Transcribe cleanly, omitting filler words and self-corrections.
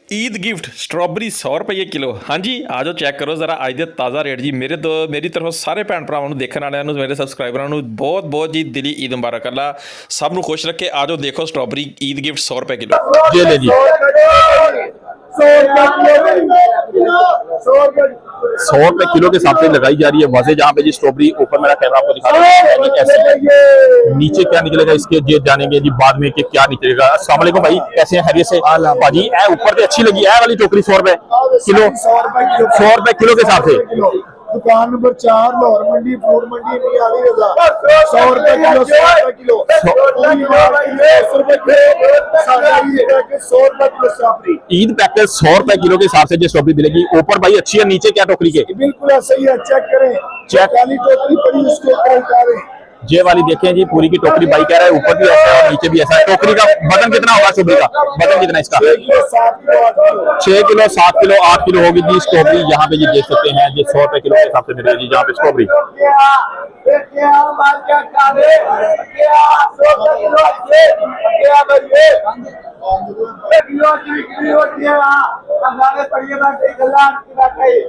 Eid gift strawberry 100 रुपये kilo. हाँ जी, आ जाओ चेक करो जरा अज के ताज़ा रेट जी। मेरी तरफों सारे भैन भरावां नूं देखने वालियां नूं, मेरे सबसक्राइबरां नूं बहुत बहुत जी दिली ईद मुबारक। अल्लाह सब नूं खुश रखे। आ जाओ देखो स्ट्रॉबेरी ईद गिफ्ट 100 रुपये किलो। ये ले जी 100 रुपए किलो के हिसाब से लगाई जा रही है वजह। जहाँ पे जी स्ट्रॉबेरी ऊपर मेरा कैमरा आपको दिखा रहा है ऐसे, नीचे क्या निकलेगा इसके ये जानेंगे जी बाद में कि क्या निकलेगा। अस्सलाम वालेकुम भाई, कैसे हैं? खैरियत से भाजी? ए ऊपर से अच्छी लगी है वाली टोकरी 100 रुपए किलो। 100 रुपए किलो के हिसाब से दुकान नंबर 4 लाहौर मंडी फूड मंडी मियाली रजा 100 रुपए किलो 100 रुपए किलो 100 रुपए किलो सादा ईद पैकेट 100 रुपए किलो स्ट्रॉबेरी। ईद पैकेट 100 रुपए किलो के हिसाब से जो स्ट्रॉबेरी मिलेगी। ऊपर भाई अच्छी है, नीचे क्या टोकरी के? बिल्कुल ऐसा ही है, चेक करें। चेक। काली टोकरी पड़ी उसके ऊपर उतारें। ये वाली देखें जी, पूरी की टोकरी भाई कह रहा है ऊपर भी ऐसा है और नीचे भी ऐसा है। टोकरी का वजन कितना होगा स्ट्रॉबेरी का? वजन कितना इसका? 6 किलो 7 किलो 8 किलो होगी जी स्ट्रॉबेरी। यहाँ पे जी देख सकते हैं जी 100 रुपए किलो के हिसाब से मिलेगी जी यहाँ पे स्ट्रॉबेरी। किलो